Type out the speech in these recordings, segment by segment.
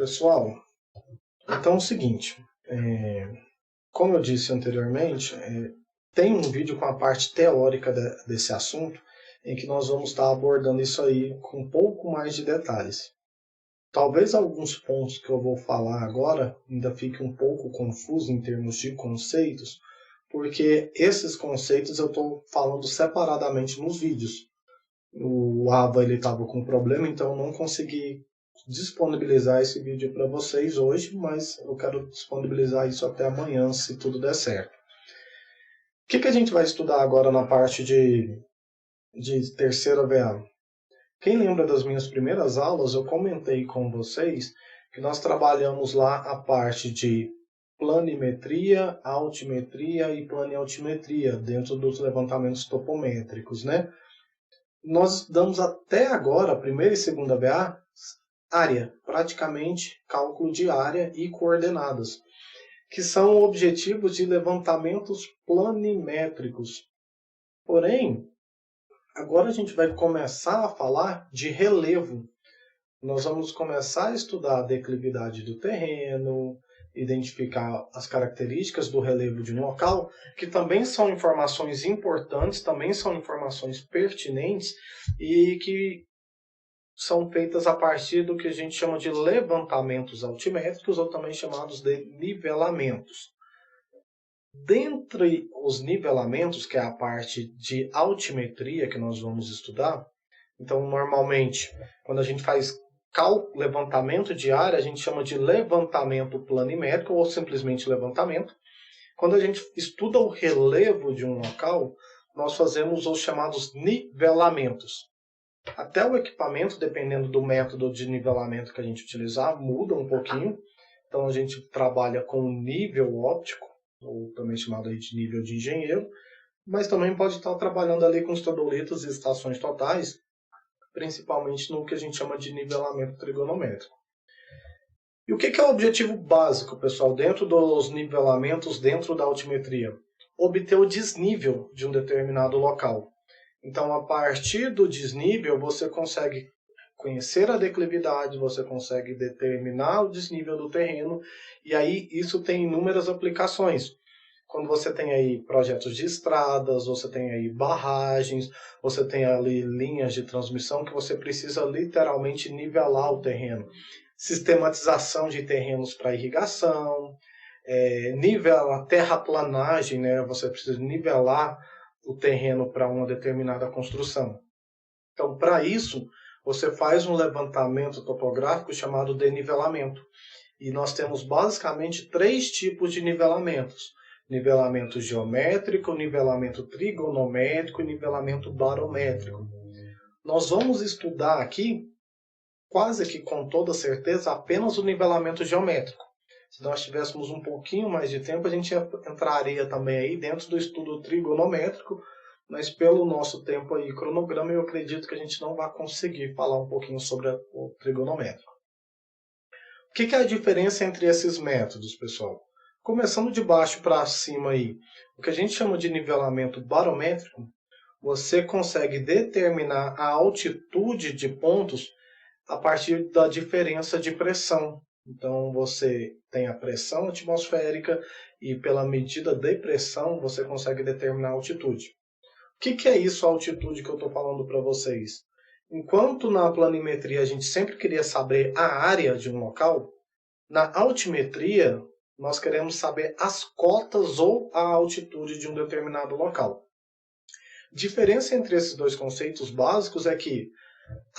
pessoal, então é o seguinte, como eu disse anteriormente, tem um vídeo com a parte teórica desse assunto, em que nós vamos estar abordando isso aí com um pouco mais de detalhes. Talvez alguns pontos que eu vou falar agora ainda fiquem um pouco confusos em termos de conceitos, porque esses conceitos eu estou falando separadamente nos vídeos. O Ava estava com problema, então eu não consegui disponibilizar esse vídeo para vocês hoje, mas eu quero disponibilizar isso até amanhã, se tudo der certo. O que a gente vai estudar agora na parte de terceira VA? Quem lembra das minhas primeiras aulas, eu comentei com vocês que nós trabalhamos lá a parte de planimetria, altimetria e planialtimetria dentro dos levantamentos topométricos, né? Nós damos até agora, primeira e segunda VA, área, praticamente cálculo de área e coordenadas, que são objetivos de levantamentos planimétricos. Porém, agora a gente vai começar a falar de relevo. Nós vamos começar a estudar a declividade do terreno, identificar as características do relevo de um local, que também são informações importantes, também são informações pertinentes e que são feitas a partir do que a gente chama de levantamentos altimétricos ou também chamados de nivelamentos. Dentre os nivelamentos, que é a parte de altimetria que nós vamos estudar, então normalmente quando a gente faz levantamento de área, a gente chama de levantamento planimétrico ou simplesmente levantamento. Quando a gente estuda o relevo de um local, nós fazemos os chamados nivelamentos. Até o equipamento, dependendo do método de nivelamento que a gente utilizar, muda um pouquinho. Então a gente trabalha com nível óptico, ou também chamado aí de nível de engenheiro, mas também pode estar trabalhando ali com os teodolitos e estações totais, principalmente no que a gente chama de nivelamento trigonométrico. E o que é o objetivo básico, pessoal, dentro dos nivelamentos, dentro da altimetria? Obter o desnível de um determinado local. Então, a partir do desnível, você consegue conhecer a declividade, você consegue determinar o desnível do terreno, e aí isso tem inúmeras aplicações. Quando você tem aí projetos de estradas, você tem aí barragens, você tem ali linhas de transmissão que você precisa literalmente nivelar o terreno. Sistematização de terrenos para irrigação, terraplanagem, né? Você precisa nivelar o terreno para uma determinada construção. Então, para isso, você faz um levantamento topográfico chamado de nivelamento. E nós temos basicamente 3 tipos de nivelamentos. Nivelamento geométrico, nivelamento trigonométrico e nivelamento barométrico. Nós vamos estudar aqui, quase que com toda certeza, apenas o nivelamento geométrico. Se nós tivéssemos um pouquinho mais de tempo, a gente entraria também aí dentro do estudo trigonométrico, mas pelo nosso tempo aí, cronograma, eu acredito que a gente não vai conseguir falar um pouquinho sobre o trigonométrico. O que é a diferença entre esses métodos, pessoal? Começando de baixo para cima aí, o que a gente chama de nivelamento barométrico, você consegue determinar a altitude de pontos a partir da diferença de pressão. Então, você tem a pressão atmosférica e pela medida de pressão você consegue determinar a altitude. O que é isso, a altitude que eu estou falando para vocês? Enquanto na planimetria a gente sempre queria saber a área de um local, na altimetria nós queremos saber as cotas ou a altitude de um determinado local. A diferença entre esses dois conceitos básicos é que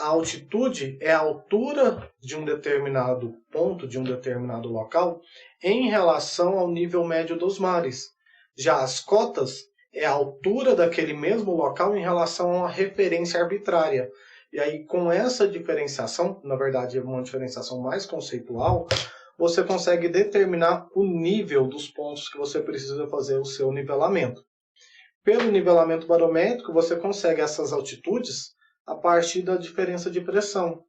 a altitude é a altura de um determinado ponto, de um determinado local, em relação ao nível médio dos mares. Já as cotas é a altura daquele mesmo local em relação a uma referência arbitrária. E aí, com essa diferenciação, na verdade é uma diferenciação mais conceitual, você consegue determinar o nível dos pontos que você precisa fazer o seu nivelamento. Pelo nivelamento barométrico, você consegue essas altitudes a partir da diferença de pressão.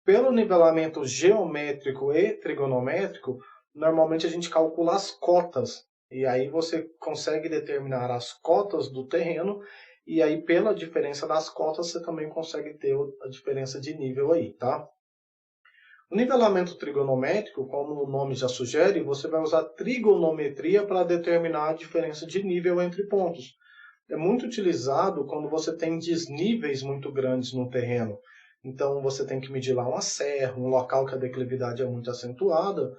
Pelo nivelamento geométrico e trigonométrico, normalmente a gente calcula as cotas. E aí você consegue determinar as cotas do terreno, e aí pela diferença das cotas você também consegue ter a diferença de nível aí, tá? O nivelamento trigonométrico, como o nome já sugere, você vai usar trigonometria para determinar a diferença de nível entre pontos. É muito utilizado quando você tem desníveis muito grandes no terreno. Então você tem que medir lá uma serra, um local que a declividade é muito acentuada.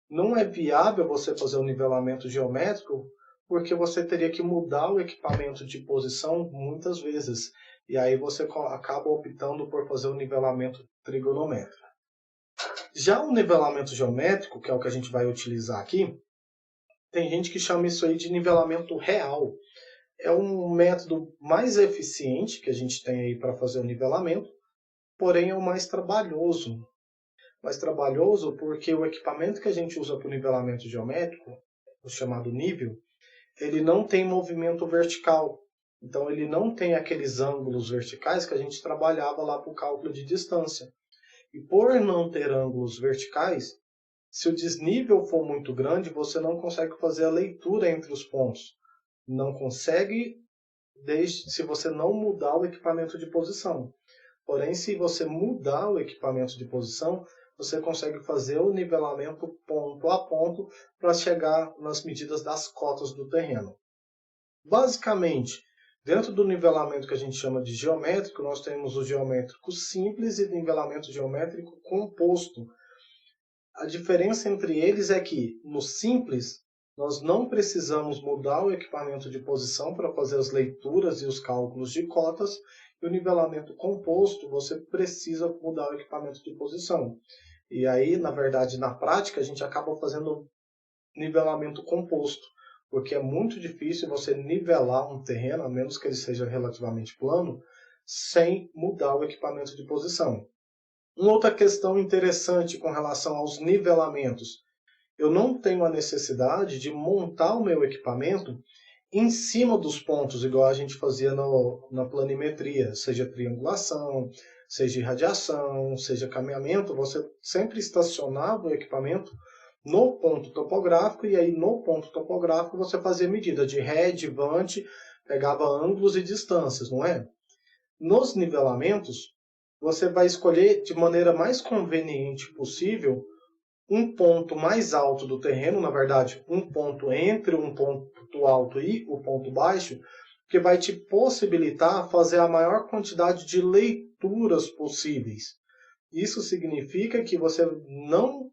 Não é viável você fazer o nivelamento geométrico porque você teria que mudar o equipamento de posição muitas vezes. E aí você acaba optando por fazer o nivelamento trigonométrico. Já o nivelamento geométrico, que é o que a gente vai utilizar aqui, tem gente que chama isso aí de nivelamento real. É um método mais eficiente que a gente tem aí para fazer o nivelamento, porém é o mais trabalhoso. Mais trabalhoso porque o equipamento que a gente usa para o nivelamento geométrico, o chamado nível, ele não tem movimento vertical. Então ele não tem aqueles ângulos verticais que a gente trabalhava lá para o cálculo de distância. E por não ter ângulos verticais, se o desnível for muito grande, você não consegue fazer a leitura entre os pontos. Não consegue se você não mudar o equipamento de posição. Porém, se você mudar o equipamento de posição, você consegue fazer o nivelamento ponto a ponto para chegar nas medidas das cotas do terreno. Basicamente, dentro do nivelamento que a gente chama de geométrico, nós temos o geométrico simples e o nivelamento geométrico composto. A diferença entre eles é que, no simples, nós não precisamos mudar o equipamento de posição para fazer as leituras e os cálculos de cotas, e o nivelamento composto, você precisa mudar o equipamento de posição. E aí, na verdade, na prática, a gente acaba fazendo nivelamento composto, porque é muito difícil você nivelar um terreno, a menos que ele seja relativamente plano, sem mudar o equipamento de posição. Uma outra questão interessante com relação aos nivelamentos. Eu não tenho a necessidade de montar o meu equipamento em cima dos pontos, igual a gente fazia na planimetria, seja triangulação, seja irradiação, seja caminhamento, você sempre estacionava o equipamento no ponto topográfico, e aí no ponto topográfico você fazia medida de ré, de vante, pegava ângulos e distâncias, não é? Nos nivelamentos, você vai escolher de maneira mais conveniente possível um ponto mais alto do terreno, na verdade, um ponto entre um ponto alto e o ponto baixo, que vai te possibilitar fazer a maior quantidade de leituras possíveis. Isso significa que você não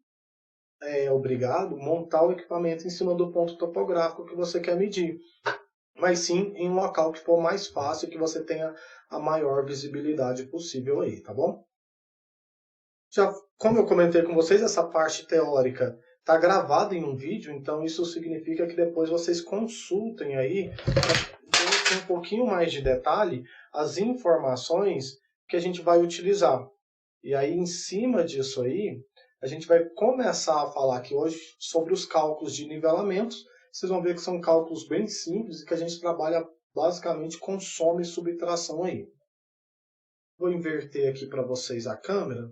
é obrigado a montar o equipamento em cima do ponto topográfico que você quer medir, mas sim em um local que for mais fácil, que você tenha a maior visibilidade possível aí, tá bom? Já, como eu comentei com vocês, essa parte teórica está gravada em um vídeo, então isso significa que depois vocês consultem aí, com um pouquinho mais de detalhe, as informações que a gente vai utilizar. E aí, em cima disso aí, a gente vai começar a falar aqui hoje sobre os cálculos de nivelamentos. Vocês vão ver que são cálculos bem simples e que a gente trabalha basicamente com soma e subtração aí. Vou inverter aqui para vocês a câmera,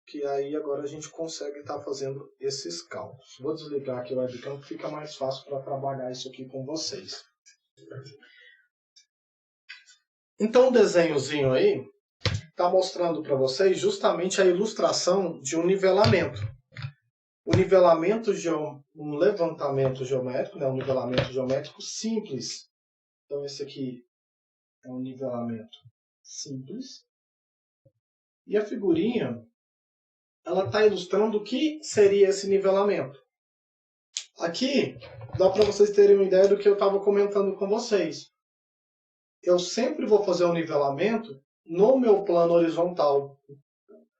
que aí agora a gente consegue estar fazendo esses cálculos. Vou desligar aqui o webcam, que fica mais fácil para trabalhar isso aqui com vocês. Então o desenhozinho aí está mostrando para vocês justamente a ilustração de um nivelamento. O nivelamento, um levantamento geométrico, né, um nivelamento geométrico simples. Então esse aqui é um nivelamento simples. E a figurinha, ela está ilustrando o que seria esse nivelamento. Aqui, dá para vocês terem uma ideia do que eu estava comentando com vocês. Eu sempre vou fazer um nivelamento no meu plano horizontal,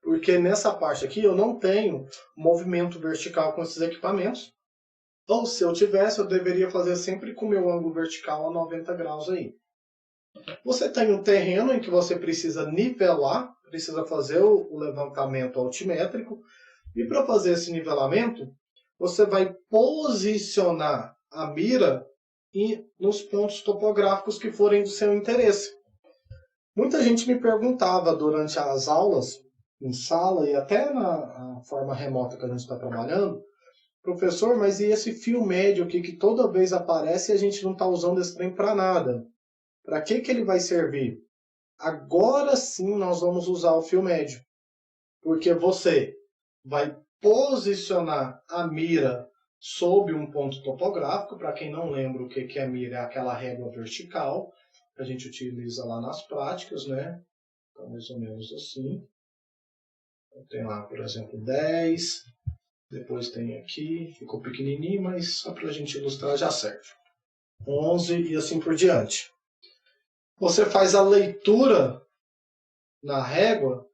porque nessa parte aqui eu não tenho movimento vertical com esses equipamentos. Ou se eu tivesse, eu deveria fazer sempre com o meu ângulo vertical a 90 graus aí. Você tem um terreno em que você precisa nivelar, precisa fazer o levantamento altimétrico, e para fazer esse nivelamento, você vai posicionar a mira nos pontos topográficos que forem do seu interesse. Muita gente me perguntava durante as aulas, em sala e até na forma remota que a gente está trabalhando, professor, mas e esse fio médio aqui que toda vez aparece e a gente não está usando esse trem para nada? Para que ele vai servir? Agora sim nós vamos usar o fio médio. Porque você vai posicionar a mira sob um ponto topográfico. Para quem não lembra o que é mira, é aquela régua vertical que a gente utiliza lá nas práticas, né? Então, mais ou menos assim. Tem lá, por exemplo, 10. Depois tem aqui, ficou pequenininho, mas só para a gente ilustrar já serve. 11 e assim por diante. Você faz a leitura na régua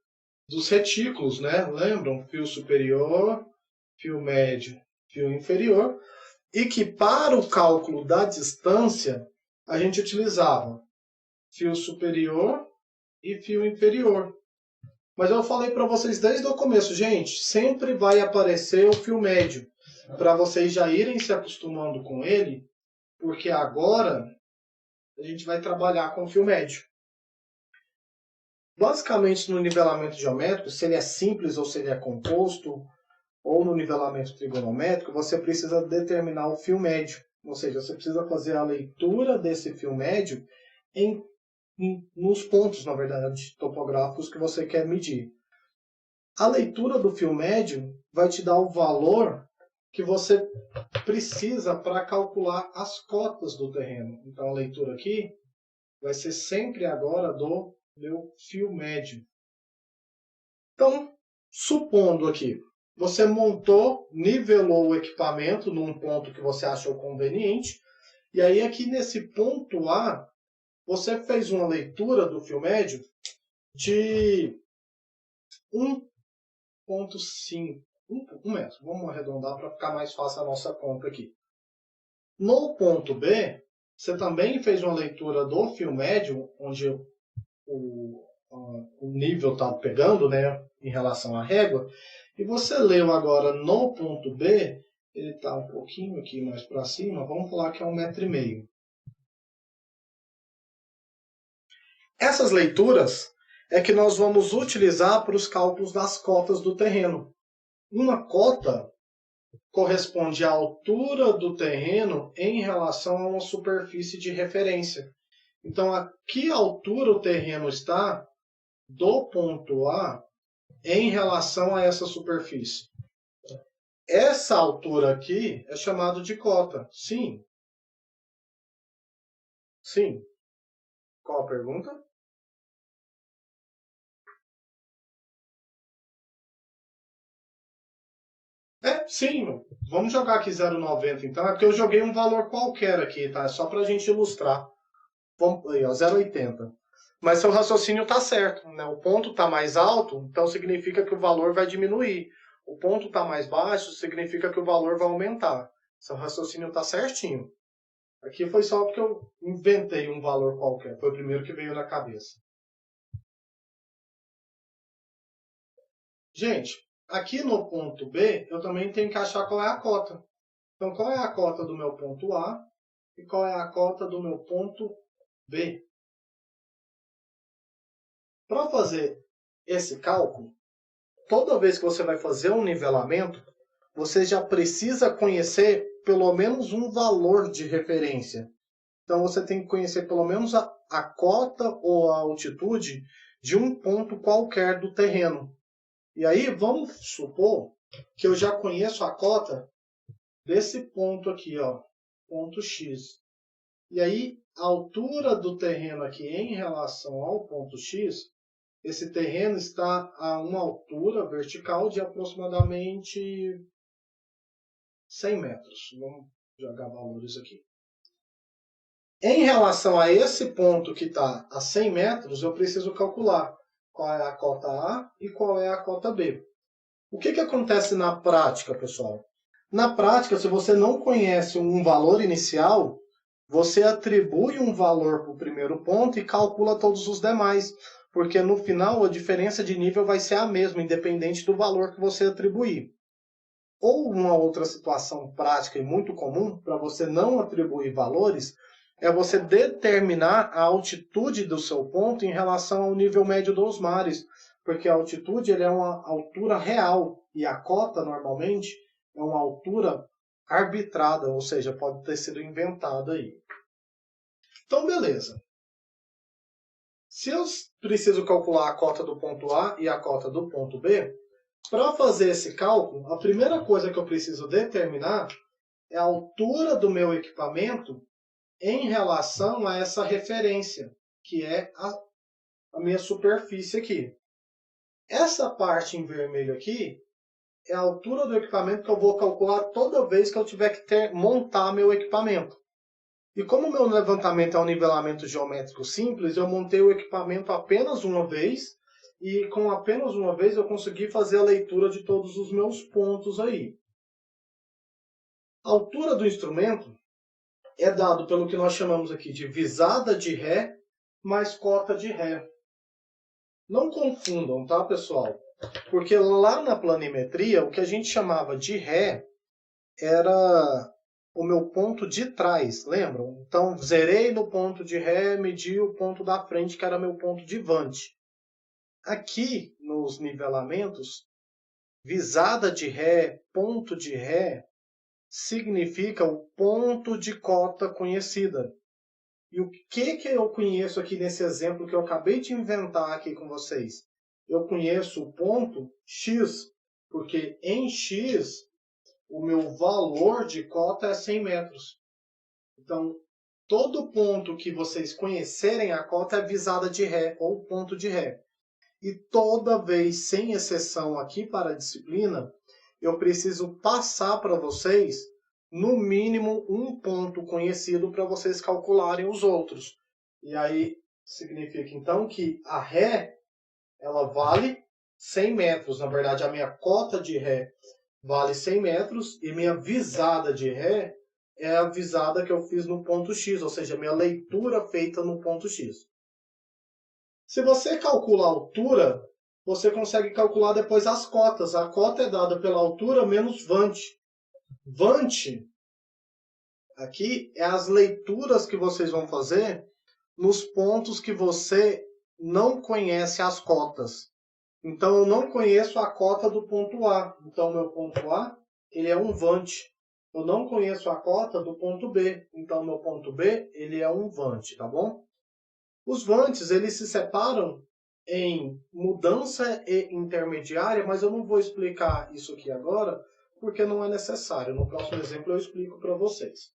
dos retículos, né? Lembram? Fio superior, fio médio, fio inferior. E que para o cálculo da distância, a gente utilizava fio superior e fio inferior. Mas eu falei para vocês desde o começo, gente, sempre vai aparecer o fio médio, para vocês já irem se acostumando com ele, porque agora a gente vai trabalhar com o fio médio. Basicamente, no nivelamento geométrico, se ele é simples ou se ele é composto, ou no nivelamento trigonométrico, você precisa determinar o fio médio. Ou seja, você precisa fazer a leitura desse fio médio nos pontos, na verdade, topográficos que você quer medir. A leitura do fio médio vai te dar o valor que você precisa para calcular as cotas do terreno. Então, a leitura aqui vai ser sempre agora do meu fio médio. Então, supondo aqui, você montou, nivelou o equipamento num ponto que você achou conveniente, e aí aqui nesse ponto A, você fez uma leitura do fio médio de 1,5 metro. Vamos arredondar para ficar mais fácil a nossa conta aqui. No ponto B, você também fez uma leitura do fio médio, onde o nível está pegando, né, em relação à régua, e você leu agora no ponto B, ele está um pouquinho aqui mais para cima, vamos falar que é 1,5 metro. Essas leituras é que nós vamos utilizar para os cálculos das cotas do terreno. Uma cota corresponde à altura do terreno em relação a uma superfície de referência. Então, a que altura o terreno está do ponto A em relação a essa superfície? Essa altura aqui é chamada de cota. Sim. Sim. Qual a pergunta? Sim. Vamos jogar aqui 0,90 então. É porque eu joguei um valor qualquer aqui, tá? É só para a gente ilustrar. Vamos aí, 0,80. Mas seu raciocínio está certo, né? O ponto está mais alto, então significa que o valor vai diminuir. O ponto está mais baixo, significa que o valor vai aumentar. Seu raciocínio está certinho. Aqui foi só porque eu inventei um valor qualquer. Foi o primeiro que veio na cabeça. Gente, aqui no ponto B, eu também tenho que achar qual é a cota. Então, qual é a cota do meu ponto A e qual é a cota do meu ponto B? Para fazer esse cálculo, toda vez que você vai fazer um nivelamento, você já precisa conhecer pelo menos um valor de referência. Então, você tem que conhecer pelo menos a cota ou a altitude de um ponto qualquer do terreno. E aí, vamos supor que eu já conheço a cota desse ponto aqui, ó, ponto X. E aí, a altura do terreno aqui em relação ao ponto X, esse terreno está a uma altura vertical de aproximadamente 100 metros. Vamos jogar valores aqui. Em relação a esse ponto que está a 100 metros, eu preciso calcular qual é a cota A e qual é a cota B. O que acontece na prática, pessoal? Na prática, se você não conhece um valor inicial, você atribui um valor para o primeiro ponto e calcula todos os demais, porque no final a diferença de nível vai ser a mesma, independente do valor que você atribuir. Ou uma outra situação prática e muito comum, para você não atribuir valores, é você determinar a altitude do seu ponto em relação ao nível médio dos mares, porque a altitude ele é uma altura real e a cota, normalmente, é uma altura arbitrada, ou seja, pode ter sido inventada aí. Então, beleza. Se eu preciso calcular a cota do ponto A e a cota do ponto B, Para fazer esse cálculo, a primeira coisa que eu preciso determinar é a altura do meu equipamento em relação a essa referência, que é a minha superfície aqui. Essa parte em vermelho aqui é a altura do equipamento que eu vou calcular toda vez que eu tiver que montar meu equipamento. E como o meu levantamento é um nivelamento geométrico simples, eu montei o equipamento apenas uma vez e com apenas uma vez eu consegui fazer a leitura de todos os meus pontos aí. A altura do instrumento é dado pelo que nós chamamos aqui de visada de ré mais cota de ré. Não confundam, tá, pessoal? Porque lá na planimetria, o que a gente chamava de ré era o meu ponto de trás, lembram? Então, zerei no ponto de ré, medi o ponto da frente, que era meu ponto de vante. Aqui, nos nivelamentos, visada de ré, ponto de ré, significa o ponto de cota conhecida. E o que eu conheço aqui nesse exemplo que eu acabei de inventar aqui com vocês? Eu conheço o ponto X, porque em X o meu valor de cota é 100 metros. Então, todo ponto que vocês conhecerem a cota é visada de ré ou ponto de ré. E toda vez, sem exceção aqui para a disciplina, eu preciso passar para vocês, no mínimo, um ponto conhecido para vocês calcularem os outros. E aí, significa então que a ré, ela vale 100 metros. Na verdade, a minha cota de ré vale 100 metros e minha visada de ré é a visada que eu fiz no ponto X, ou seja, a minha leitura feita no ponto X. Se você calcula a altura, você consegue calcular depois as cotas. A cota é dada pela altura menos vante. Vante, aqui, é as leituras que vocês vão fazer nos pontos que você não conhece as cotas. Então, eu não conheço a cota do ponto A. Então, meu ponto A, ele é um vante. Eu não conheço a cota do ponto B. Então, meu ponto B, ele é um vante, tá bom? Os vantes, eles se separam em mudança e intermediária, mas eu não vou explicar isso aqui agora, porque não é necessário. No próximo exemplo eu explico para vocês.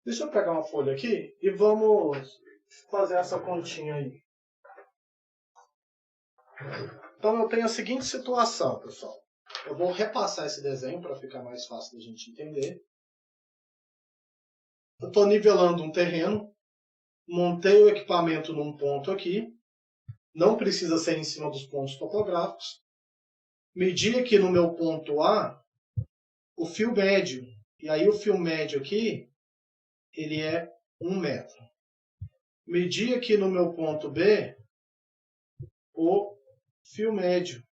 Deixa eu pegar uma folha aqui e vamos fazer essa continha aí. Então eu tenho a seguinte situação, pessoal. Eu vou repassar esse desenho para ficar mais fácil da gente entender. Eu estou nivelando um terreno, montei o equipamento num ponto aqui, não precisa ser em cima dos pontos topográficos. Medi aqui no meu ponto A o fio médio, e aí o fio médio aqui, ele é 1 metro. Medi aqui no meu ponto B o fio médio,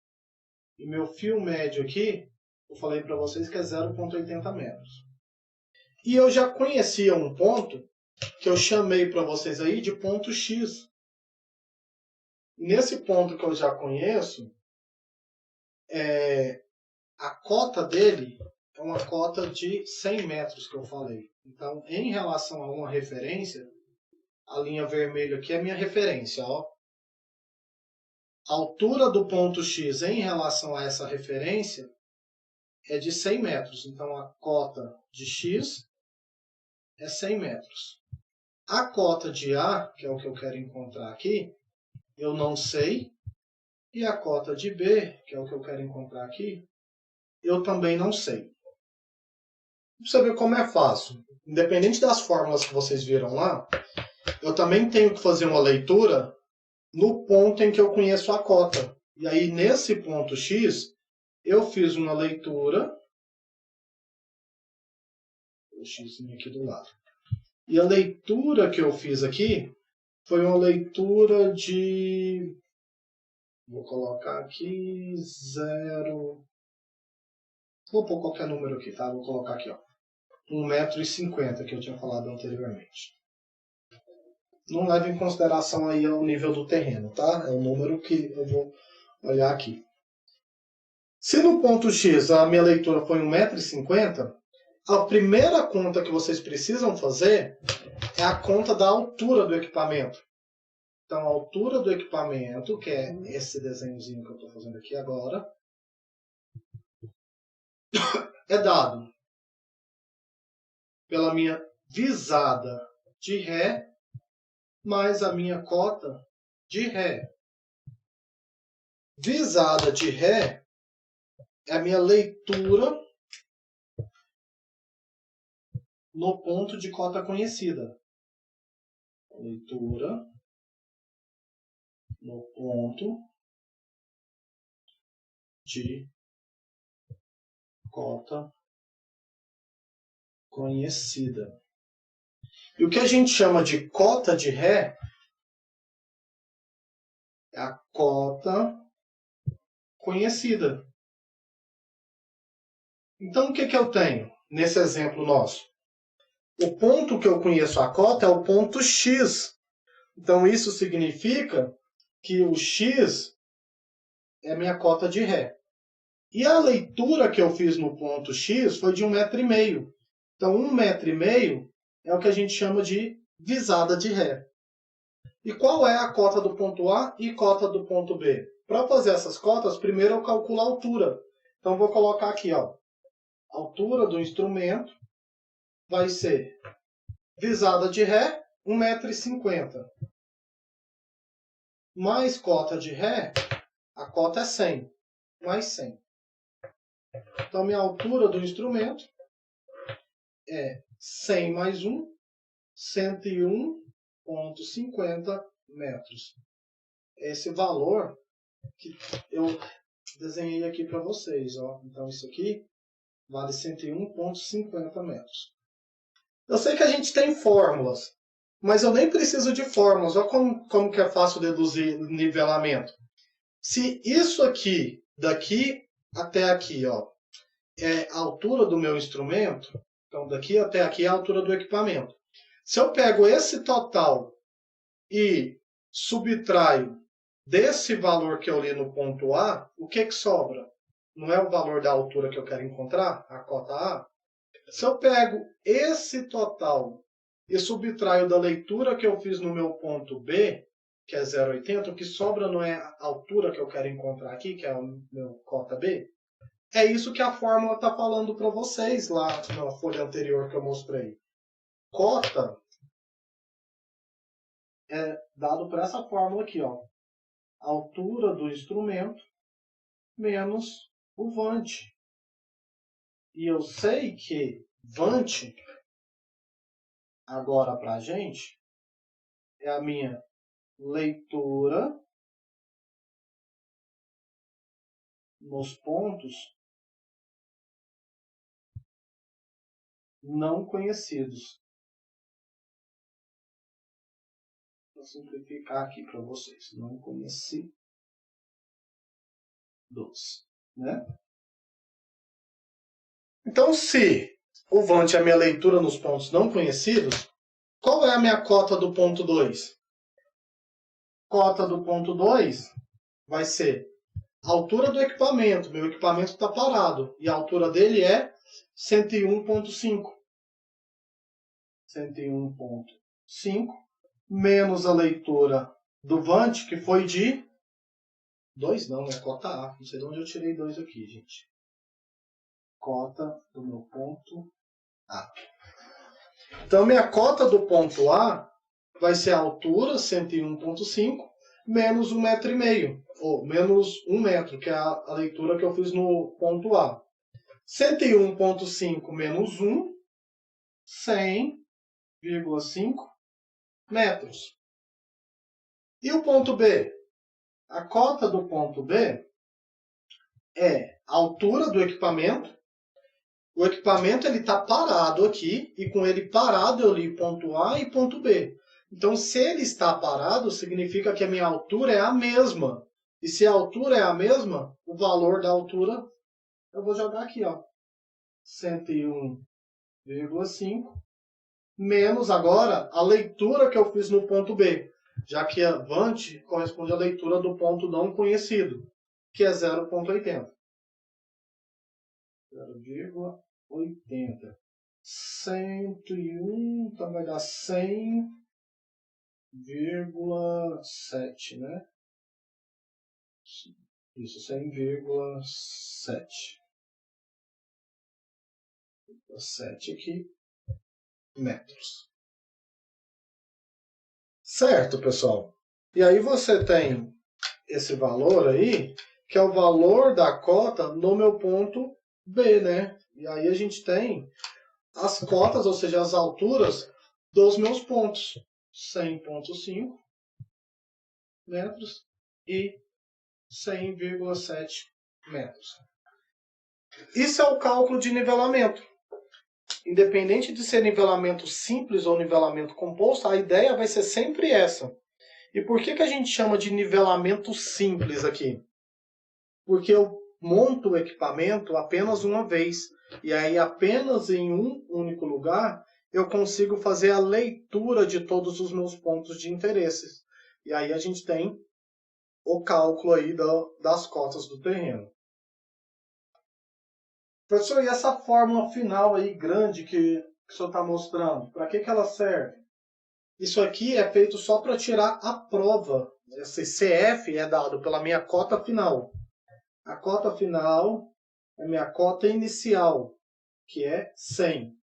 e meu fio médio aqui, eu falei para vocês que é 0,80 metros. E eu já conhecia um ponto que eu chamei para vocês aí de ponto X. Nesse ponto que eu já conheço, a cota dele é uma cota de 100 metros que eu falei. Então, em relação a uma referência, a linha vermelha aqui é minha referência. Ó. A altura do ponto X em relação a essa referência é de 100 metros. Então, a cota de X é 100 metros. A cota de A, que é o que eu quero encontrar aqui, eu não sei. E a cota de B, que é o que eu quero encontrar aqui, eu também não sei. Pra você ver como é fácil. Independente das fórmulas que vocês viram lá, eu também tenho que fazer uma leitura no ponto em que eu conheço a cota. E aí, nesse ponto X, eu fiz uma leitura. O X aqui do lado. E a leitura que eu fiz aqui foi uma leitura de... Vou colocar aqui 0... Vou pôr qualquer número aqui, tá? Vou colocar aqui, ó. 1,50 m que eu tinha falado anteriormente. Não leve em consideração aí o nível do terreno, tá? É o número que eu vou olhar aqui. Se no ponto X a minha leitura foi 1,50 m, a primeira conta que vocês precisam fazer é a conta da altura do equipamento. Então, a altura do equipamento, que é esse desenhozinho que eu estou fazendo aqui agora, é dado pela minha visada de Ré mais a minha cota de Ré. Visada de Ré é a minha leitura no ponto de cota conhecida. Leitura no ponto de cota conhecida. E o que a gente chama de cota de Ré é a cota conhecida. Então, o que eu tenho nesse exemplo nosso? O ponto que eu conheço a cota é o ponto X. Então, isso significa que o X é minha cota de Ré. E a leitura que eu fiz no ponto X foi de 1,5 m. Então, 1,5 m é o que a gente chama de visada de Ré. E qual é a cota do ponto A e cota do ponto B? Para fazer essas cotas, primeiro eu calculo a altura. Então, vou colocar aqui, ó, a altura do instrumento vai ser visada de Ré, 1,50 m. Mais cota de Ré, a cota é 100, mais 100. Então, minha altura do instrumento é 100 mais 1, 101,50 metros. Esse valor que eu desenhei aqui para vocês. Ó. Então, isso aqui vale 101,50 metros. Eu sei que a gente tem fórmulas, mas eu nem preciso de fórmulas. Olha como que é fácil deduzir nivelamento. Se isso aqui, daqui até aqui, ó, é a altura do meu instrumento, então daqui até aqui é a altura do equipamento. Se eu pego esse total e subtraio desse valor que eu li no ponto A, o que sobra? Não é o valor da altura que eu quero encontrar, a cota A? Se eu pego esse total e subtraio da leitura que eu fiz no meu ponto B, que é 0,80, o que sobra não é a altura que eu quero encontrar aqui, que é o meu cota B? É isso que a fórmula está falando para vocês lá na folha anterior que eu mostrei. Cota é dado por essa fórmula aqui, ó. Altura do instrumento menos o vante. E eu sei que vante, agora para a gente, é a minha leitura nos pontos não conhecidos. Vou simplificar aqui para vocês. Não conhecidos. Né? Então, se o vante é a minha leitura nos pontos não conhecidos, qual é a minha cota do ponto 2? Cota do ponto 2 vai ser a altura do equipamento. Meu equipamento está parado. E a altura dele é 101,5. 101,5 menos a leitura do vante, que foi de 2, não, é cota A. Não sei de onde eu tirei 2 aqui, gente. Cota do meu ponto A. Então, minha cota do ponto A vai ser a altura, 101,5, menos 1,5 m, ou menos 1 metro, que é a leitura que eu fiz no ponto A. 101,5 menos 1, 100,5 metros. E o ponto B? A cota do ponto B é a altura do equipamento. O equipamento está parado aqui, e com ele parado eu li ponto A e ponto B. Então, se ele está parado, significa que a minha altura é a mesma. E se a altura é a mesma, o valor da altura, eu vou jogar aqui, ó, 101,5, menos agora a leitura que eu fiz no ponto B, já que a vante corresponde à leitura do ponto não conhecido, que é 0,80. 0,80. 101, então vai dar 100,7, né? Isso, 100,7. 7 aqui, metros. Certo, pessoal? E aí você tem esse valor aí, que é o valor da cota no meu ponto B, né? E aí a gente tem as cotas, ou seja, as alturas dos meus pontos. 100,5 metros e 100,7 metros. Isso é o cálculo de nivelamento. Independente de ser nivelamento simples ou nivelamento composto, a ideia vai ser sempre essa. E por que a gente chama de nivelamento simples aqui? Porque eu monto o equipamento apenas uma vez. E aí, apenas em um único lugar, eu consigo fazer a leitura de todos os meus pontos de interesse. E aí a gente tem o cálculo aí das cotas do terreno. Professor, e essa fórmula final aí grande que o senhor está mostrando, para que ela serve? Isso aqui é feito só para tirar a prova. Esse CF é dado pela minha cota final. A cota final é minha cota inicial, que é 100.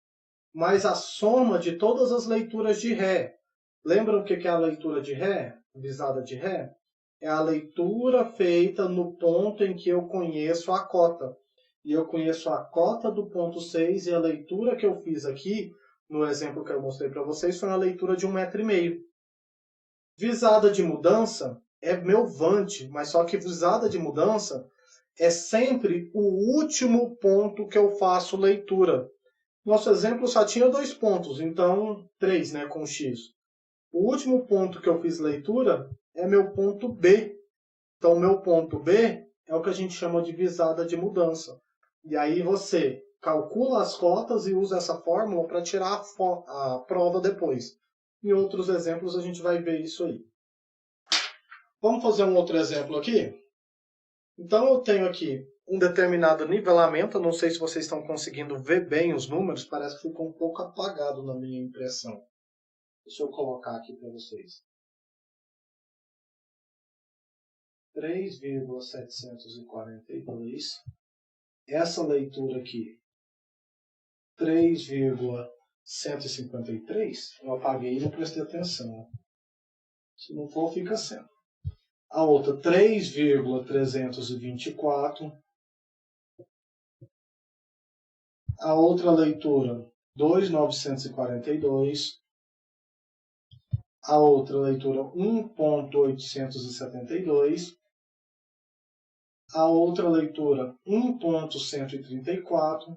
Mais a soma de todas as leituras de Ré. Lembram o que é a leitura de Ré? Visada de Ré? É a leitura feita no ponto em que eu conheço a cota. E eu conheço a cota do ponto 6 e a leitura que eu fiz aqui, no exemplo que eu mostrei para vocês, foi uma leitura de 1,5 m. Visada de mudança é meu vante, mas só que visada de mudança é sempre o último ponto que eu faço leitura. Nosso exemplo só tinha 2 pontos, então 3, né, com X. O último ponto que eu fiz leitura é meu ponto B. Então, meu ponto B é o que a gente chama de visada de mudança. E aí você calcula as cotas e usa essa fórmula para tirar a prova depois. Em outros exemplos a gente vai ver isso aí. Vamos fazer um outro exemplo aqui? Então eu tenho aqui um determinado nivelamento, não sei se vocês estão conseguindo ver bem os números, parece que ficou um pouco apagado na minha impressão. Deixa eu colocar aqui para vocês. 3,742. Essa leitura aqui, 3,153, eu apaguei e não prestei atenção. Se não for, fica sendo. A outra, 3,324. A outra leitura, 2,942. A outra leitura, 1,872. A outra leitura, 1,134.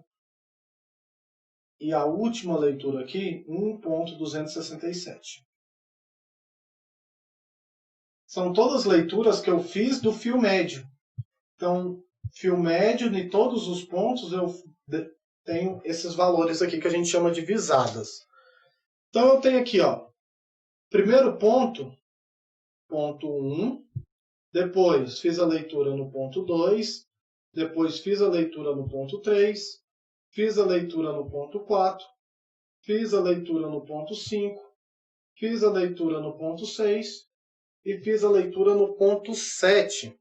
E a última leitura aqui, 1,267. São todas leituras que eu fiz do fio médio. Então, fio médio, em todos os pontos, eu tenho esses valores aqui que a gente chama de visadas. Então, eu tenho aqui, ó, primeiro ponto, ponto 1. Depois, fiz a leitura no ponto 2. Depois, fiz a leitura no ponto 3. Fiz a leitura no ponto 4. Fiz a leitura no ponto 5. Fiz a leitura no ponto 6. E fiz a leitura no ponto 7.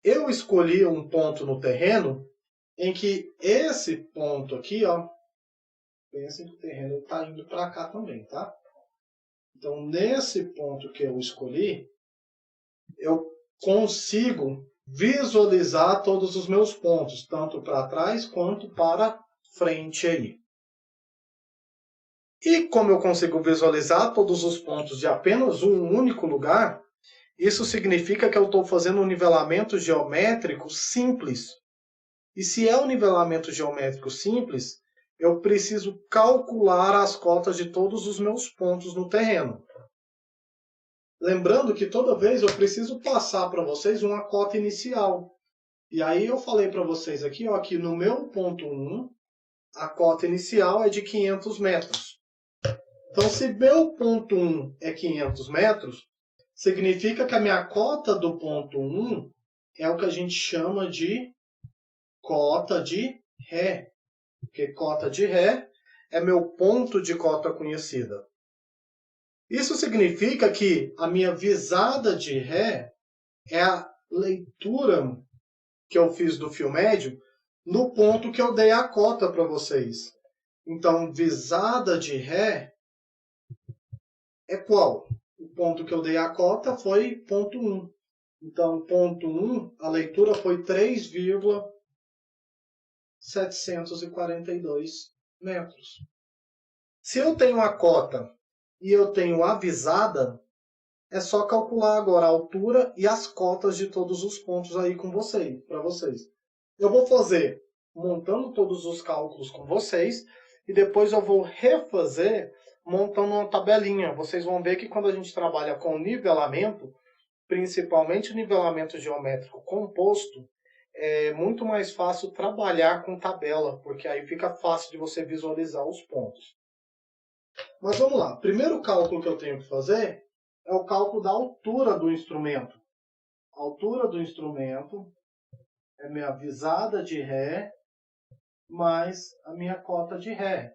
Eu escolhi um ponto no terreno em que esse ponto aqui, ó, pensem que o terreno está indo para cá também, tá? Então, nesse ponto que eu escolhi, eu consigo visualizar todos os meus pontos, tanto para trás quanto para frente aí. E como eu consigo visualizar todos os pontos de apenas um único lugar, isso significa que eu estou fazendo um nivelamento geométrico simples. E se é um nivelamento geométrico simples, eu preciso calcular as cotas de todos os meus pontos no terreno. Lembrando que toda vez eu preciso passar para vocês uma cota inicial. E aí eu falei para vocês aqui, ó, que no meu ponto 1, a cota inicial é de 500 metros. Então, se meu ponto 1 é 500 metros, significa que a minha cota do ponto 1 é o que a gente chama de cota de Ré. Porque cota de Ré é meu ponto de cota conhecida. Isso significa que a minha visada de Ré é a leitura que eu fiz do fio médio no ponto que eu dei a cota para vocês. Então, visada de ré é qual? O ponto que eu dei a cota foi ponto 1. Então, ponto 1, a leitura foi 3,742 metros. Se eu tenho a cota e eu tenho a visada, é só calcular agora a altura e as cotas de todos os pontos aí com vocês, para vocês. Eu vou fazer montando todos os cálculos com vocês e depois eu vou refazer montando uma tabelinha. Vocês vão ver que quando a gente trabalha com nivelamento, principalmente nivelamento geométrico composto, é muito mais fácil trabalhar com tabela, porque aí fica fácil de você visualizar os pontos. Mas vamos lá. Primeiro cálculo que eu tenho que fazer é o cálculo da altura do instrumento. A altura do instrumento é minha visada de ré mais a minha cota de ré.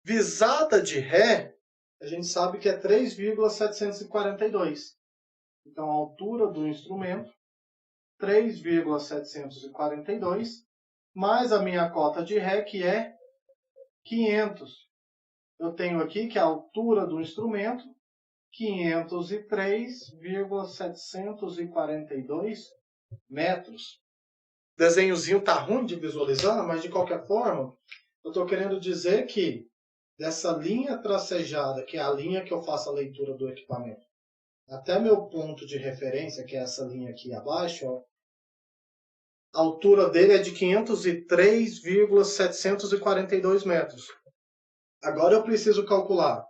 Visada de ré, a gente sabe que é 3,742. Então, a altura do instrumento, 3,742, mais a minha cota de ré, que é 500. Eu tenho aqui que a altura do instrumento, 503,742 metros. O desenhozinho está ruim de visualizar, mas de qualquer forma, eu estou querendo dizer que dessa linha tracejada, que é a linha que eu faço a leitura do equipamento, até meu ponto de referência, que é essa linha aqui abaixo, ó, a altura dele é de 503,742 metros. Agora eu preciso calcular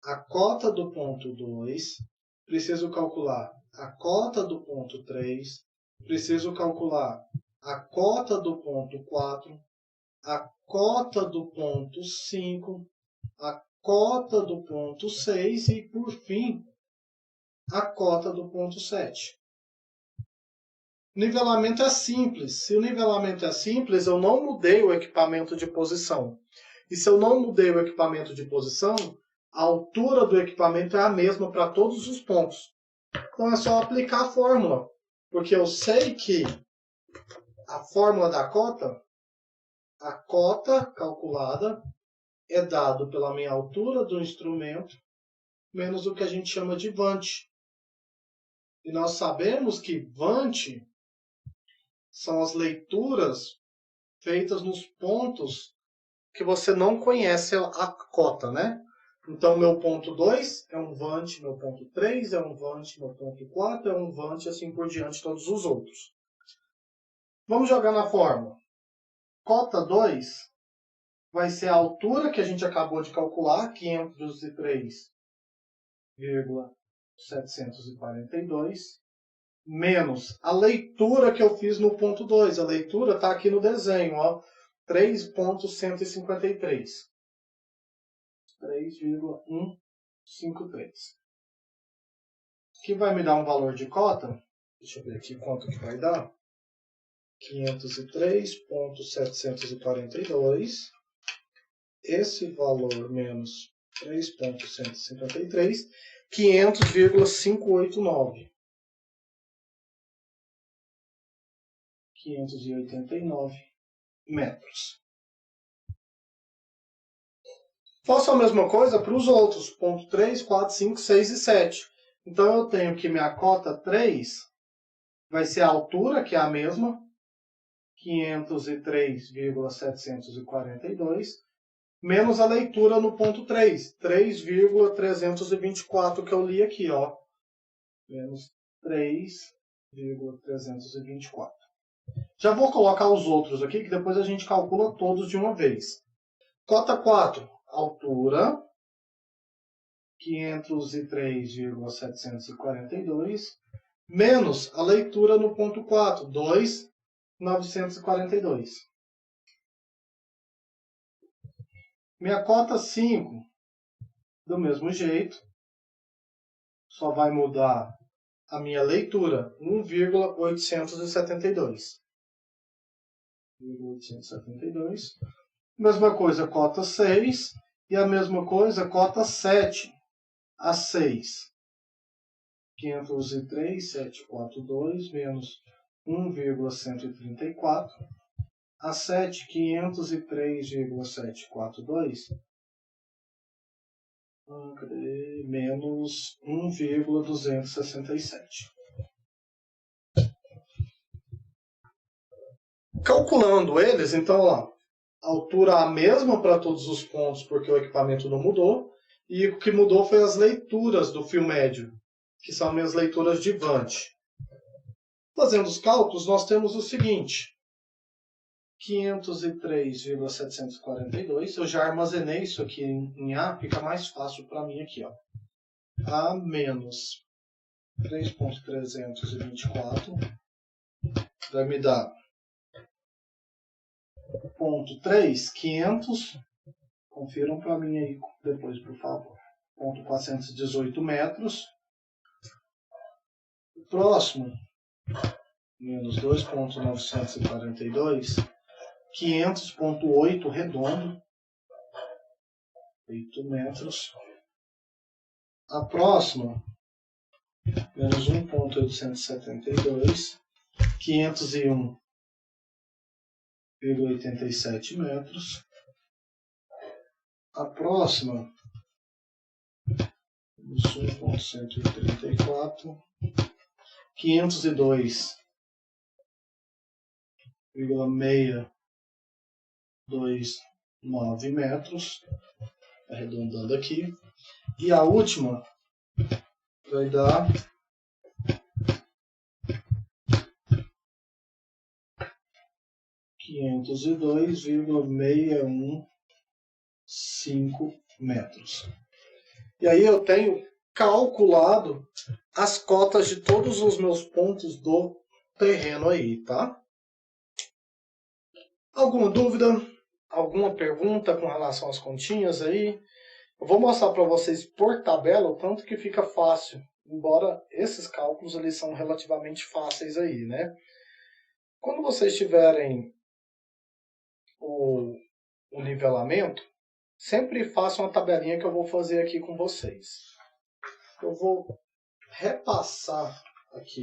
a cota do ponto 2, preciso calcular a cota do ponto 3, preciso calcular a cota do ponto 4, a cota do ponto 5, a cota do ponto 6 e, por fim, a cota do ponto 7. O nivelamento é simples. Se o nivelamento é simples, eu não mudei o equipamento de posição. E se eu não mudei o equipamento de posição, a altura do equipamento é a mesma para todos os pontos. Então é só aplicar a fórmula. Porque eu sei que a fórmula da cota, a cota calculada, é dado pela minha altura do instrumento menos o que a gente chama de vante. E nós sabemos que vante são as leituras feitas nos pontos que você não conhece a cota, né? Então, meu ponto 2 é um vante, meu ponto 3 é um vante, meu ponto 4 é um vante, assim por diante, todos os outros. Vamos jogar na fórmula. Cota 2 vai ser a altura que a gente acabou de calcular, 503,742, menos a leitura que eu fiz no ponto 2. A leitura está aqui no desenho, ó, 3,153. 3,153. Que vai me dar um valor de cota. Deixa eu ver aqui quanto que vai dar. 503,742. Esse valor menos 3,153, 500,589. 589 metros. Faço a mesma coisa para os outros, ponto 3, 4, 5, 6 e 7. Então, eu tenho que minha cota 3 vai ser a altura, que é a mesma, 503,742, menos a leitura no ponto 3, 3,324 que eu li aqui, ó. Menos 3,324. Já vou colocar os outros aqui, que depois a gente calcula todos de uma vez. Cota 4, altura, 503,742, menos a leitura no ponto 4, 2,942. Minha cota 5, do mesmo jeito, só vai mudar a minha leitura, 1,872. 1,872. Mesma coisa, cota 6. E a mesma coisa, cota 7 a 6. 503,742 menos 1,134, a 7, 503,742, menos 1,267. Calculando eles, então, ó, a altura a mesma para todos os pontos, porque o equipamento não mudou, e o que mudou foi as leituras do fio médio, que são minhas leituras de Vant. Fazendo os cálculos, nós temos o seguinte: 503,742, eu já armazenei isso aqui em A, fica mais fácil para mim aqui, ó. A menos 3.324 vai me dar ponto 3, 500, confiram para mim aí depois, por favor, ponto 418 metros. O próximo, menos 2.942, 500.8 redondo, 8 metros. A próxima, menos 1.872, 501,87 metros. A próxima, menos 1.134, 502,629 metros, arredondando aqui. E a última vai dar 502,615 metros. E aí eu tenho calculado as cotas de todos os meus pontos do terreno aí, tá? Alguma dúvida? Alguma pergunta com relação às continhas aí? Eu vou mostrar para vocês por tabela o tanto que fica fácil, embora esses cálculos eles são relativamente fáceis aí, né? Quando vocês tiverem o nivelamento, sempre façam a tabelinha que eu vou fazer aqui com vocês. Eu vou repassar aqui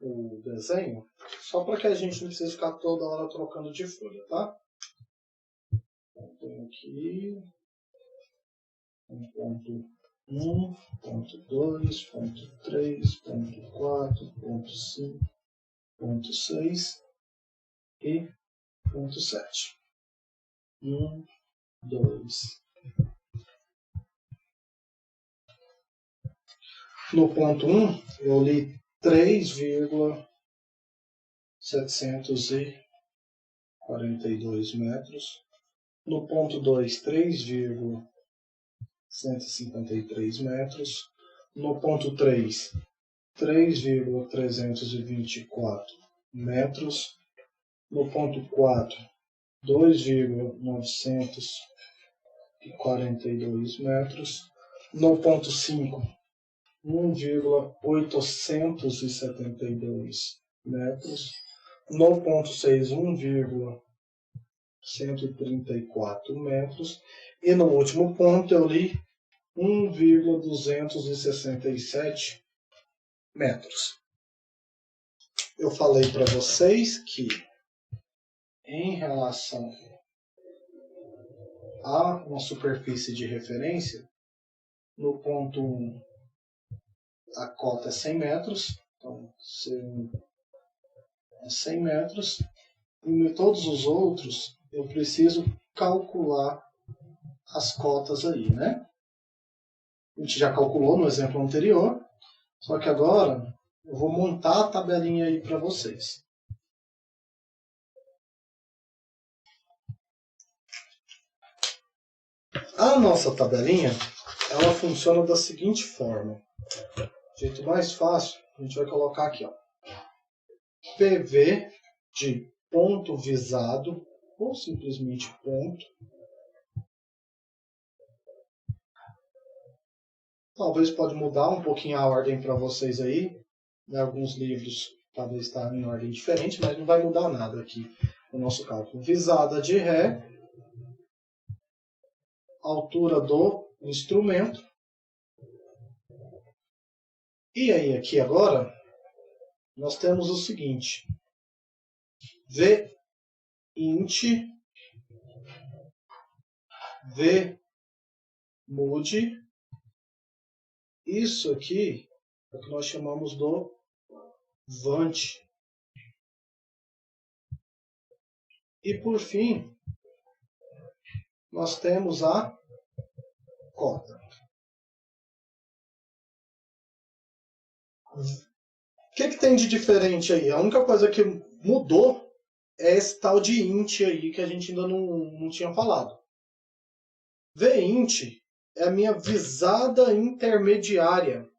o desenho, só para que a gente não precise ficar toda hora trocando de folha, tá? Então, aqui, 1.1, ponto 2, ponto 3, ponto 4, ponto 5, ponto 6 e ponto 7. 1, 2. No ponto 1, eu li 3,742 metros. No ponto 2, 3,153 metros. No ponto 3, 3,324 metros. No ponto 4, 2,942 metros. No ponto 5, 1,872 metros. No ponto 6, 1,134 metros. E no último ponto eu li 1,267 metros. Eu falei para vocês que em relação a uma superfície de referência, no ponto 1 a cota é 100 metros, então C1 é 100 metros, e em todos os outros eu preciso calcular as cotas aí, né? A gente já calculou no exemplo anterior, só que agora eu vou montar a tabelinha aí para vocês. A nossa tabelinha, ela funciona da seguinte forma. O jeito mais fácil, a gente vai colocar aqui, ó, PV de ponto visado, ou simplesmente ponto. Talvez pode mudar um pouquinho a ordem para vocês aí. Em alguns livros talvez está em ordem diferente, mas não vai mudar nada aqui no nosso cálculo. Visada de ré, altura do instrumento. E aí aqui agora, nós temos o seguinte: vint, vmud, isso aqui é o que nós chamamos do vant. E por fim, nós temos a cota. O que tem de diferente aí? A única coisa que mudou é esse tal de int aí que a gente ainda não tinha falado. vint é a minha visada intermediária.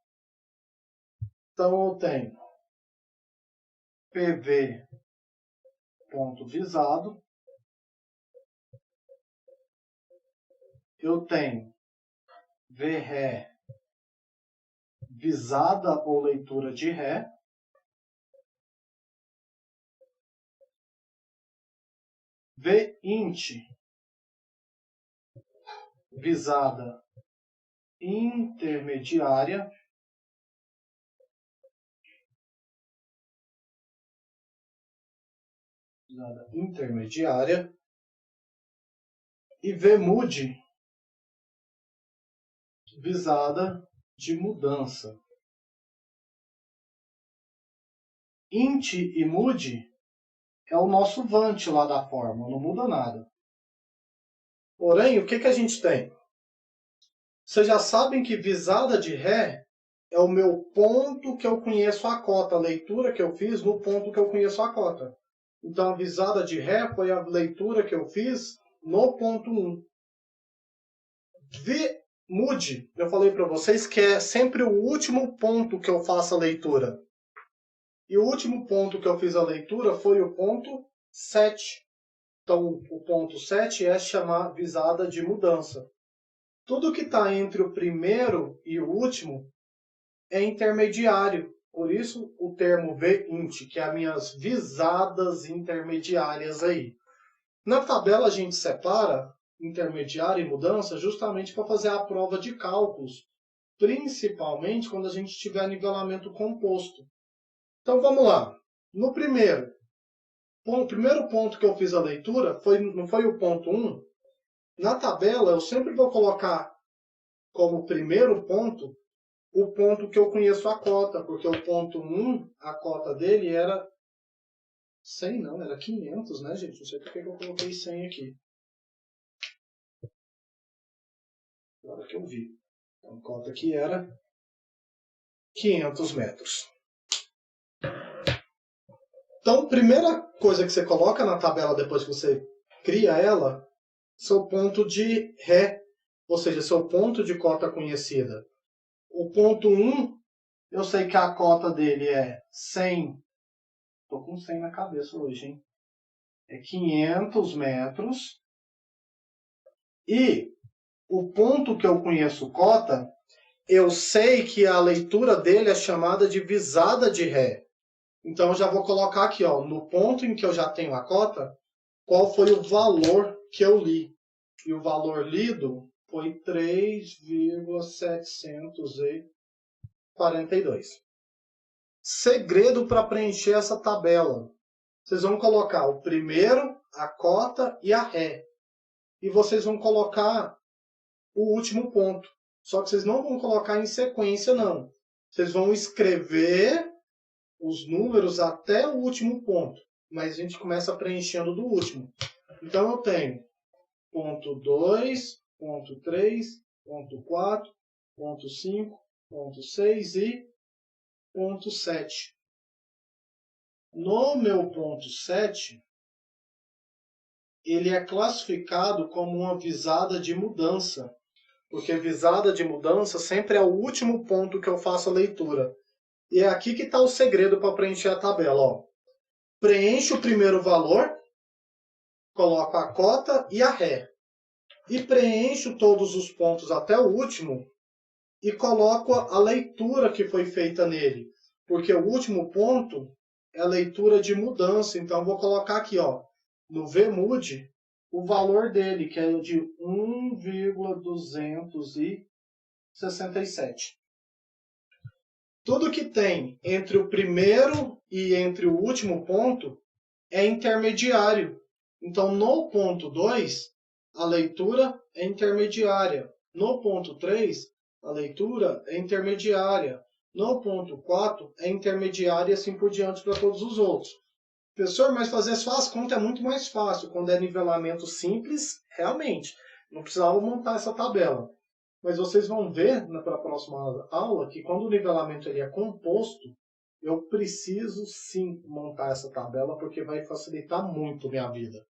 Então eu tenho pv.visado, eu tenho vré visada ou leitura de ré, vint visada intermediária, e vmud visada de mudança. Int e mud é o nosso vant lá da fórmula, não muda nada. Porém, o que a gente tem? Vocês já sabem que visada de ré é o meu ponto que eu conheço a cota, a leitura que eu fiz no ponto que eu conheço a cota. Então, a visada de ré foi a leitura que eu fiz no ponto 1. Vmud, eu falei para vocês que é sempre o último ponto que eu faço a leitura. E o último ponto que eu fiz a leitura foi o ponto 7. Então, o ponto 7 é chamar visada de mudança. Tudo que está entre o primeiro e o último é intermediário. Por isso, o termo vint, que é as minhas visadas intermediárias aí. Na tabela, a gente separa intermediário e mudança justamente para fazer a prova de cálculos, principalmente quando a gente tiver nivelamento composto. Então, vamos lá. No primeiro ponto que eu fiz a leitura, não foi o ponto 1. Na tabela, eu sempre vou colocar como primeiro ponto o ponto que eu conheço a cota, porque o ponto 1, a cota dele era 100, não, era 500, né, gente? Não sei por que eu coloquei 100 aqui. Agora que eu vi. Então, a cota aqui era 500 metros. Então, primeira coisa que você coloca na tabela depois que você cria ela, seu ponto de ré, ou seja, seu ponto de cota conhecida. O ponto 1, eu sei que a cota dele é 100. Estou com 100 na cabeça hoje, hein? É 500 metros. E o ponto que eu conheço cota, eu sei que a leitura dele é chamada de visada de ré. Então, eu já vou colocar aqui, ó, no ponto em que eu já tenho a cota, qual foi o valor que eu li. E o valor lido foi 3,742. Segredo para preencher essa tabela. Vocês vão colocar o primeiro, a cota e a ré. E vocês vão colocar o último ponto. Só que vocês não vão colocar em sequência, não. Vocês vão escrever os números até o último ponto. Mas a gente começa preenchendo do último. Então, eu tenho ponto 2, ponto 3, ponto 4, ponto 5, ponto 6 e ponto 7. No meu ponto 7, ele é classificado como uma visada de mudança. Porque visada de mudança sempre é o último ponto que eu faço a leitura. E é aqui que está o segredo para preencher a tabela. Ó. Preencho o primeiro valor, coloco a cota e a ré. E preencho todos os pontos até o último e coloco a leitura que foi feita nele. Porque o último ponto é a leitura de mudança. Então, eu vou colocar aqui, ó, no vmud, o valor dele, que é de 1,267. Tudo que tem entre o primeiro e entre o último ponto é intermediário. Então, no ponto 2, a leitura é intermediária. No ponto 3, a leitura é intermediária. No ponto 4, é intermediária e assim por diante para todos os outros. Professor, mas fazer só as contas é muito mais fácil. Quando é nivelamento simples, realmente, não precisava montar essa tabela. Mas vocês vão ver na próxima aula que quando o nivelamento ele é composto, eu preciso sim montar essa tabela porque vai facilitar muito a minha vida.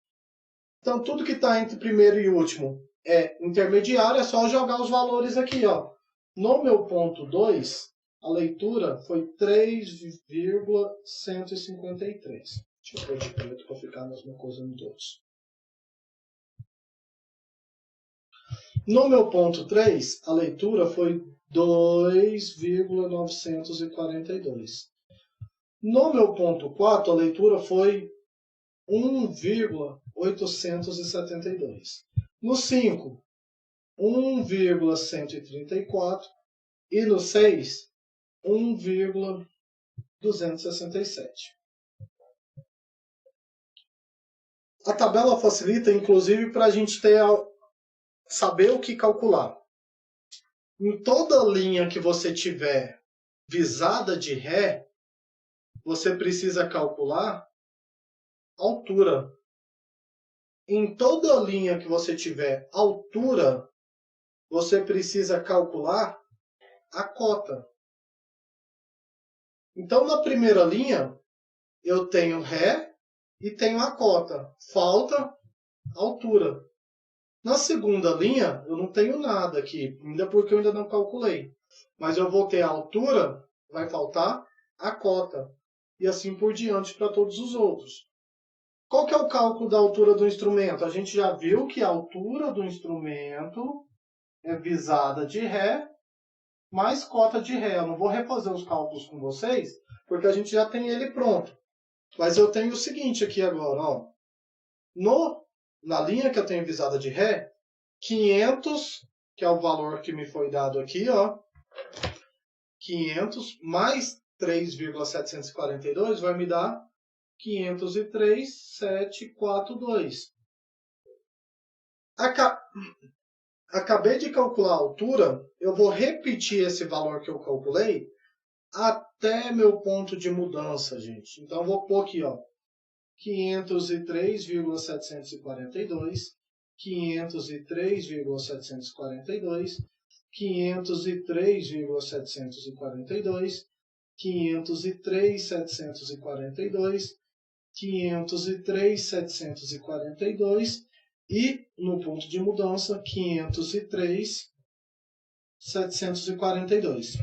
Então, tudo que está entre primeiro e último é intermediário, é só jogar os valores aqui. Ó. No meu ponto 2, a leitura foi 3,153. Deixa eu pôr de preto para ficar a mesma coisa em todos. No meu ponto 3, a leitura foi 2,942. No meu ponto 4, a leitura foi 1,872. No 5, 1,134. E no 6, 1,267. A tabela facilita, inclusive, para a gente saber o que calcular. Em toda linha que você tiver visada de ré, você precisa calcular altura. Em toda linha que você tiver altura, você precisa calcular a cota. Então, na primeira linha, eu tenho ré e tenho a cota. Falta altura. Na segunda linha, eu não tenho nada aqui, ainda porque eu ainda não calculei. Mas eu vou ter a altura, vai faltar a cota. E assim por diante para todos os outros. Qual que é o cálculo da altura do instrumento? A gente já viu que a altura do instrumento é visada de ré mais cota de ré. Eu não vou refazer os cálculos com vocês, porque a gente já tem ele pronto. Mas eu tenho o seguinte aqui agora. Ó. Na linha que eu tenho visada de ré, 500, que é o valor que me foi dado aqui, ó, 500 mais 3,742 vai me dar 503,742. Acabei de calcular a altura, eu vou repetir esse valor que eu calculei até meu ponto de mudança, gente. Então, eu vou pôr aqui, ó, 503,742, 503,742, 503,742, 503,742, 503,742 e, no ponto de mudança, 503,742.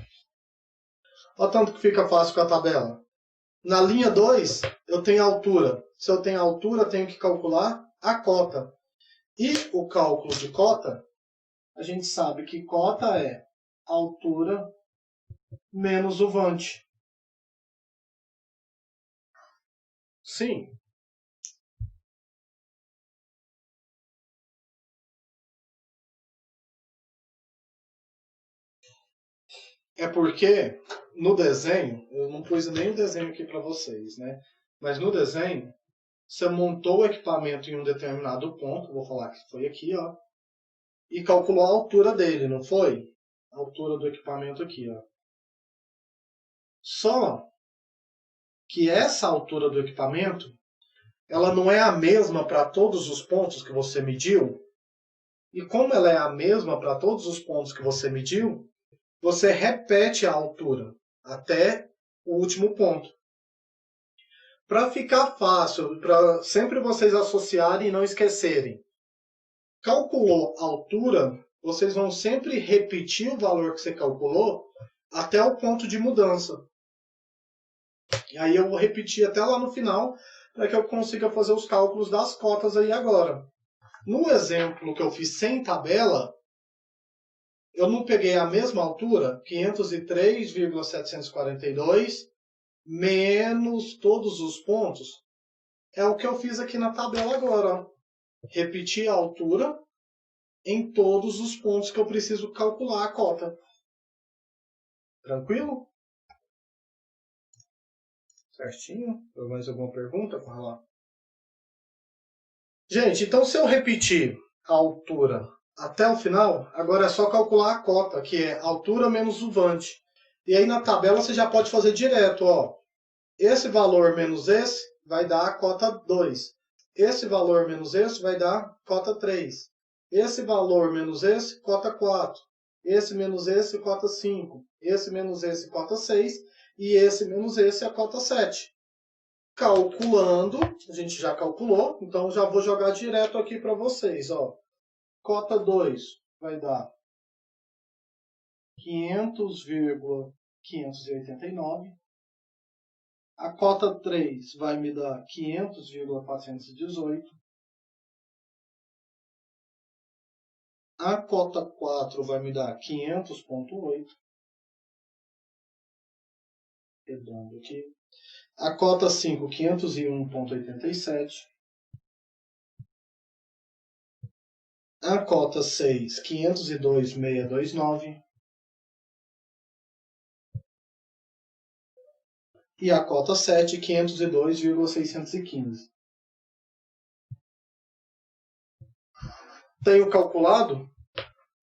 Olha o tanto que fica fácil com a tabela. Na linha 2, eu tenho a altura. Se eu tenho a altura, eu tenho que calcular a cota. E o cálculo de cota, a gente sabe que cota é altura menos o vante. Sim. É porque no desenho, eu não pus nem o desenho aqui para vocês, né? Mas no desenho, você montou o equipamento em um determinado ponto, vou falar que foi aqui, ó, e calculou a altura dele, não foi? A altura do equipamento aqui, ó. Só que essa altura do equipamento, ela não é a mesma para todos os pontos que você mediu. E como ela é a mesma para todos os pontos que você mediu, você repete a altura até o último ponto. Para ficar fácil, para sempre vocês associarem e não esquecerem. Calculou a altura, vocês vão sempre repetir o valor que você calculou até o ponto de mudança. E aí eu vou repetir até lá no final, para que eu consiga fazer os cálculos das cotas aí agora. No exemplo que eu fiz sem tabela, eu não peguei a mesma altura, 503,742, menos todos os pontos. É o que eu fiz aqui na tabela agora. Ó. Repetir a altura em todos os pontos que eu preciso calcular a cota. Tranquilo? Certinho? Mais alguma pergunta para lá? Gente, então se eu repetir a altura até o final, agora é só calcular a cota, que é altura menos o vante. E aí na tabela você já pode fazer direto, ó. Esse valor menos esse vai dar a cota 2. Esse valor menos esse vai dar cota 3. Esse valor menos esse, cota 4. Esse menos esse, cota 5. Esse menos esse, cota 6. E esse menos esse, a cota 7. Calculando, a gente já calculou, então já vou jogar direto aqui para vocês. Ó. Cota 2 vai dar 500,589. A cota 3 vai me dar 500,418. A cota 4 vai me dar 500,8. Redondo aqui. A cota 5, 501,87. A cota 6, 502,629. E a cota 7, 502,615. Tenho calculado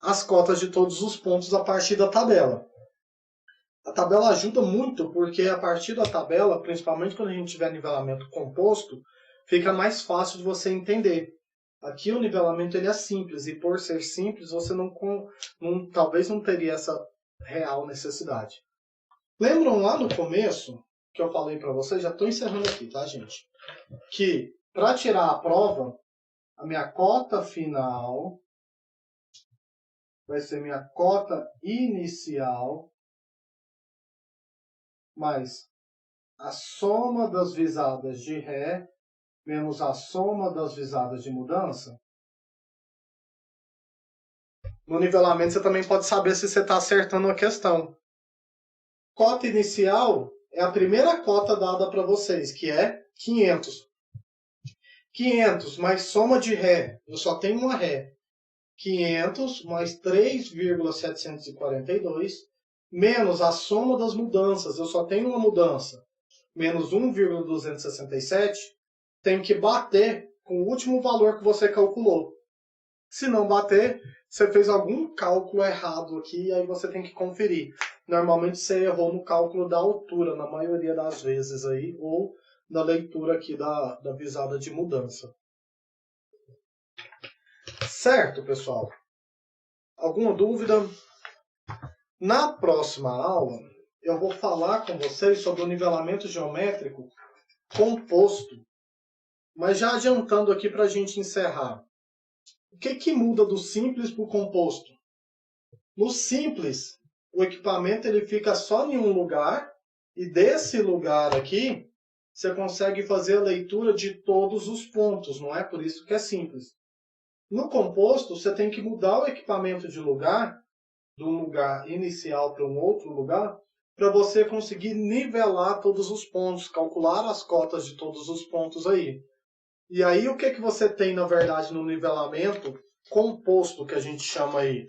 as cotas de todos os pontos a partir da tabela. A tabela ajuda muito porque a partir da tabela, principalmente quando a gente tiver nivelamento composto, fica mais fácil de você entender. Aqui o nivelamento ele é simples e por ser simples você talvez não teria essa real necessidade. Lembram lá no começo que eu falei para vocês, já estou encerrando aqui, tá, gente? Que para tirar a prova, a minha cota final vai ser minha cota inicial mais a soma das visadas de ré menos a soma das visadas de mudança. No nivelamento você também pode saber se você está acertando a questão. Cota inicial é a primeira cota dada para vocês, que é 500. 500 mais soma de ré, eu só tenho uma ré. 500 mais 3,742 menos a soma das mudanças, eu só tenho uma mudança, menos 1,267, tenho que bater com o último valor que você calculou. Se não bater, você fez algum cálculo errado aqui e aí você tem que conferir. Normalmente você errou no cálculo da altura, na maioria das vezes aí, ou na leitura aqui da visada de mudança. Certo, pessoal? Alguma dúvida? Na próxima aula, eu vou falar com vocês sobre o nivelamento geométrico composto. Mas já adiantando aqui para a gente encerrar. O que muda do simples para o composto? No simples, o equipamento ele fica só em um lugar e desse lugar aqui, você consegue fazer a leitura de todos os pontos, não é? Por isso que é simples. No composto, você tem que mudar o equipamento de lugar, de um lugar inicial para um outro lugar, para você conseguir nivelar todos os pontos, calcular as cotas de todos os pontos aí. E aí, o que você tem, na verdade, no nivelamento composto, que a gente chama aí?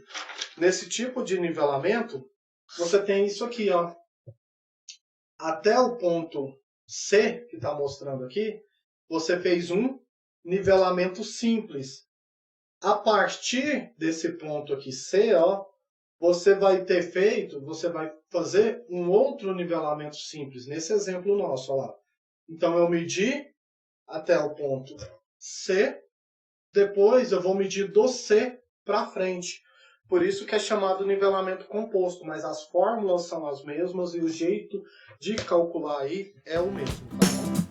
Nesse tipo de nivelamento, você tem isso aqui, ó. Até o ponto C, que está mostrando aqui, você fez um nivelamento simples. A partir desse ponto aqui, C, ó, você vai fazer um outro nivelamento simples, nesse exemplo nosso, ó lá. Então, eu medi até o ponto C, depois eu vou medir do C para frente. Por isso que é chamado nivelamento composto, mas as fórmulas são as mesmas e o jeito de calcular aí é o mesmo. Tá bom?